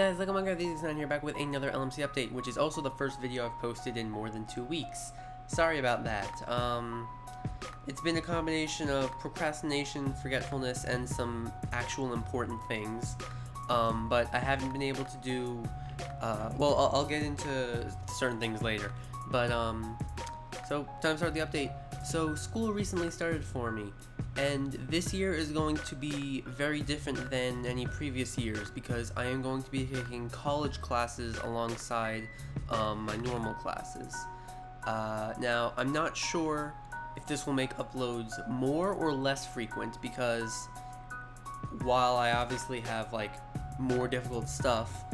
guys, look, Minecraft here back with another LMC update, which is also the first video I've posted in more than 2 weeks. Sorry about that. It's been a combination of procrastination, forgetfulness, and some actual important things. But I haven't been able to do, well, I'll get into certain things later. But, so, time to start the update. So, school recently started for me, and this year is going to be very different than any previous years because I am going to be taking college classes alongside my normal classes. Now, I'm not sure if this will make uploads more or less frequent because while I obviously have like more difficult stuff,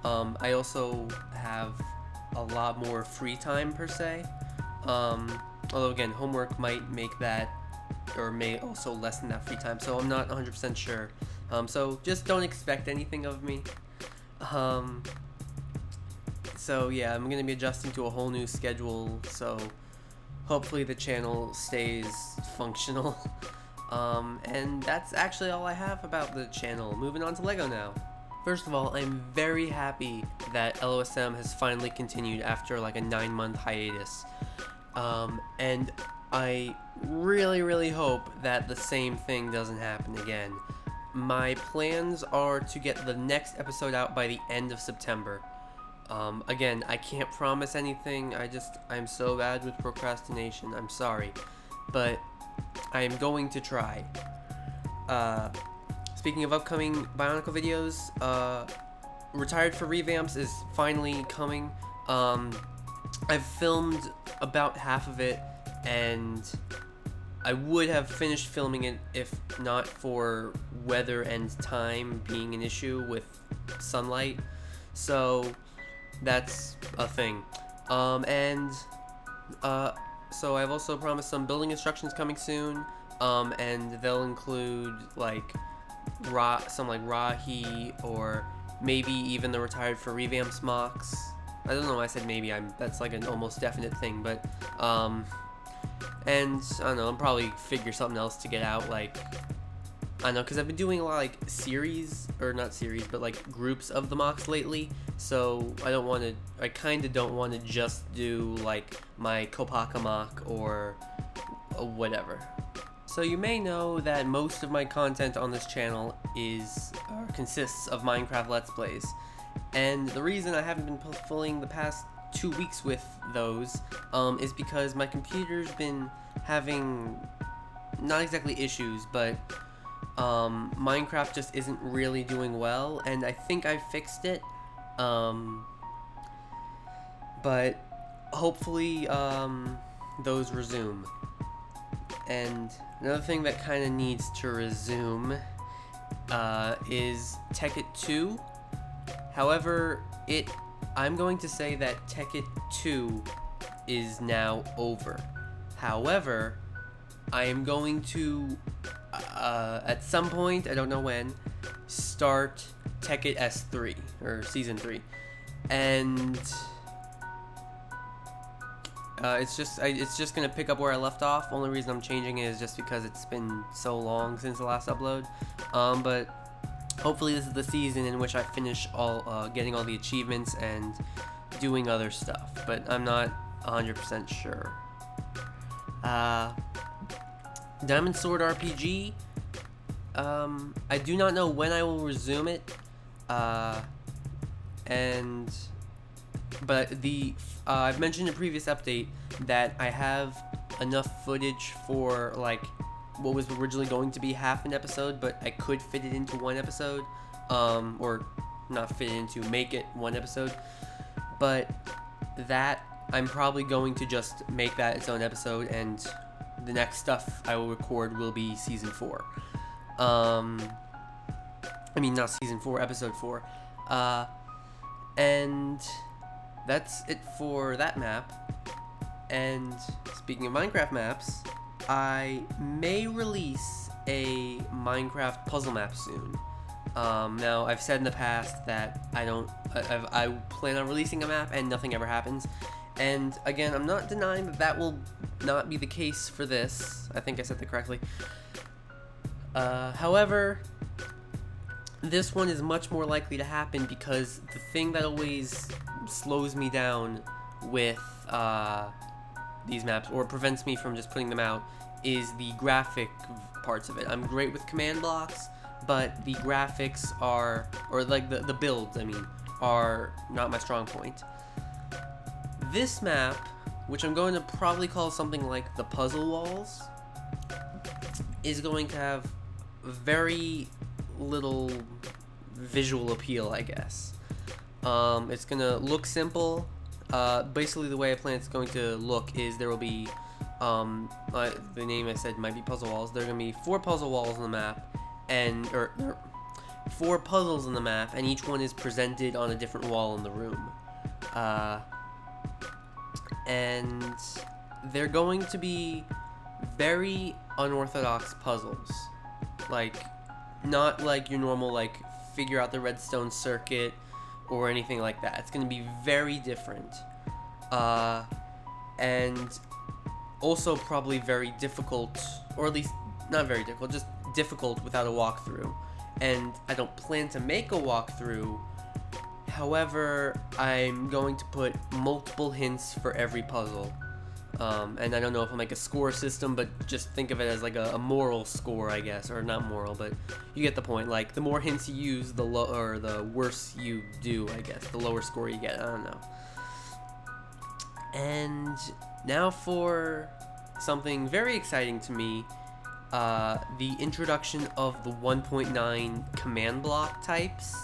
I also have a lot more free time per se. Although again, homework might make that, or may also lessen that free time, so I'm not 100% sure. So just don't expect anything of me. So yeah, I'm gonna be adjusting to a whole new schedule, so hopefully the channel stays functional. And that's actually all I have about the channel. Moving on to LEGO now. First of all, I'm very happy that LoSM has finally continued after like a 9-month hiatus. And I really hope that the same thing doesn't happen again. My plans are to get the next episode out by the end of September. Again, I can't promise anything, I'm so bad with procrastination, I'm sorry. But I am going to try. Speaking of upcoming Bionicle videos, Retired for Revamps is finally coming. I've filmed about half of it, and I would have finished filming it if not for weather and time being an issue with sunlight, so that's a thing. So I've also promised some building instructions coming soon, and they'll include like some Rahi or maybe even the Retired for Revamps MOCs. I don't know why I said maybe, that's like an almost definite thing, but, and, I don't know, I'll probably figure something else to get out, like, I don't know, because I've been doing a lot of, like, series, or not series, but, like, groups of the MOCs lately, so I kind of don't want to just do, like, my Kopaka MOC or whatever. So you may know that most of my content on this channel consists of Minecraft Let's Plays. And the reason I haven't been filling the past 2 weeks with those is because my computer's been having, not exactly issues, but Minecraft just isn't really doing well, and I think I fixed it. But hopefully those resume. And another thing that kind of needs to resume is Tekkit 2. However, I'm going to say that Tekkit 2 is now over. However, I am going to, at some point, I don't know when, start Tekkit S3, or Season 3. And it's just gonna pick up where I left off. Only reason I'm changing it is just because it's been so long since the last upload. But hopefully this is the season in which I finish getting all the achievements and doing other stuff, but I'm not 100% sure. Diamond Sword RPG, I do not know when I will resume it, but I've mentioned in a previous update that I have enough footage for like what was originally going to be half an episode, but I could fit it into one episode, or not fit it into, make it one episode, but that I'm probably going to just make that its own episode, and the next stuff I will record will be Season 4. I mean, not Season 4, Episode 4. And that's it for that map. And speaking of Minecraft maps, I may release a Minecraft puzzle map soon. Now, I've said in the past that I plan on releasing a map and nothing ever happens. And again, I'm not denying that will not be the case for this. I think I said that correctly. However, this one is much more likely to happen because the thing that always slows me down with these maps, or prevents me from just putting them out, is the graphic parts of it. I'm great with command blocks, but the graphics are, or like the builds, I mean, are not my strong point. This map, which I'm going to probably call something like the puzzle walls, is going to have very little visual appeal, I guess. It's gonna look simple. Basically the way I plan it's going to look is there will be, the name I said might be puzzle walls. There are gonna be 4 puzzle walls on the map, or 4 puzzles in the map, and each one is presented on a different wall in the room. And they're going to be very unorthodox puzzles. Like, not like your normal, like, figure out the redstone circuit or anything like that. It's going to be very different. And also probably very difficult, or at least not very difficult, just difficult without a walkthrough. And I don't plan to make a walkthrough. However, I'm going to put multiple hints for every puzzle. And I don't know if I'll make a score system, but just think of it as like a moral score, I guess, or not moral, but you get the point. Like, the more hints you use, the worse you do, I guess. The lower score you get. I don't know. And now for something very exciting to me, the introduction of the 1.9 command block types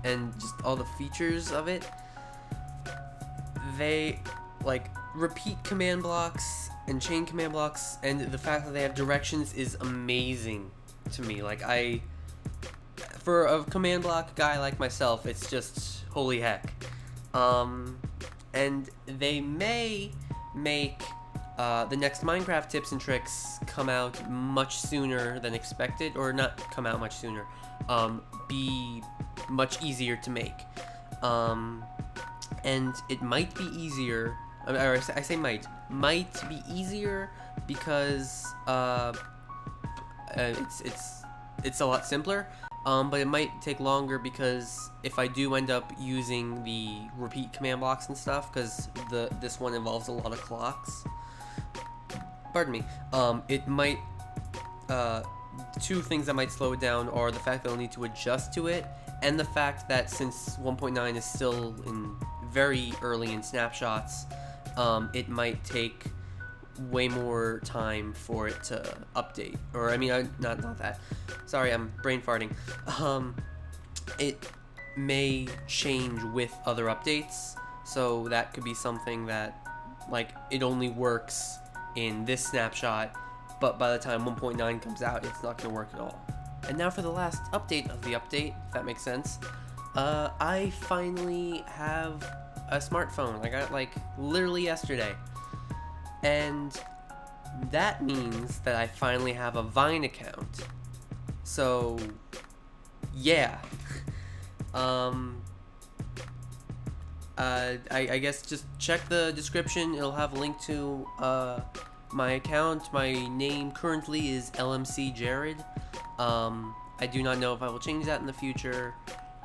and just all the features of it. They, like, repeat command blocks and chain command blocks, and the fact that they have directions is amazing to me. Like, for a command block guy like myself, it's just holy heck. And they may make the next Minecraft tips and tricks come out much sooner than expected, or not come out much sooner, be much easier to make. And it might be easier, or I say might be easier because it's a lot simpler, but it might take longer because if I do end up using the repeat command blocks and stuff, because this one involves a lot of clocks, pardon me, it might, 2 things that might slow it down are the fact that I'll need to adjust to it, and the fact that since 1.9 is still very early in snapshots, it might take way more time for it to update. Or, I mean, not that. Sorry, I'm brain farting. It may change with other updates, so that could be something that, like, it only works in this snapshot, but by the time 1.9 comes out, it's not going to work at all. And now for the last update of the update, if that makes sense. I finally have a smartphone. I got it, like, literally yesterday. And that means that I finally have a Vine account. So, yeah. I guess just check the description. It'll have a link to my account. My name currently is LMC Jared. I do not know if I will change that in the future.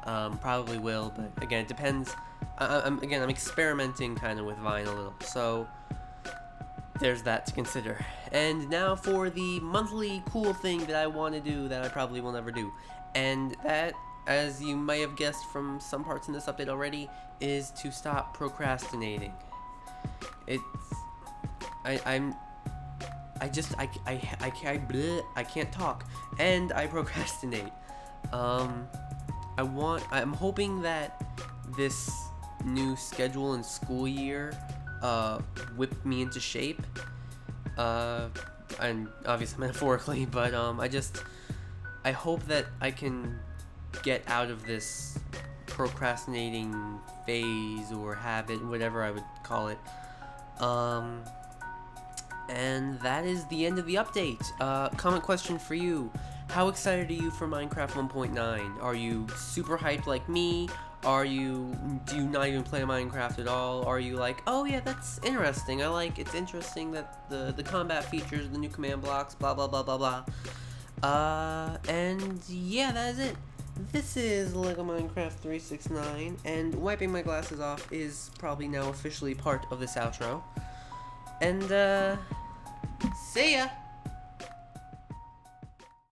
Probably will, but again, it depends. I'm experimenting kind of with Vine a little, so there's that to consider. And now for the monthly cool thing that I want to do that I probably will never do, and that, as you may have guessed from some parts in this update already, is to stop procrastinating. I can't talk, and I procrastinate. I'm hoping that this new schedule and school year whip me into shape, and obviously metaphorically, but I hope that I can get out of this procrastinating phase or habit, whatever I would call it. And that is the end of the update. Comment question for you. How excited are you for Minecraft 1.9? Are you super hyped like me? Do you not even play Minecraft at all? Are you like, oh yeah, that's interesting. It's interesting that the combat features, the new command blocks, blah blah blah blah blah. And yeah, that is it. This is LEGO Minecraft 369, and wiping my glasses off is probably now officially part of this outro. And, see ya!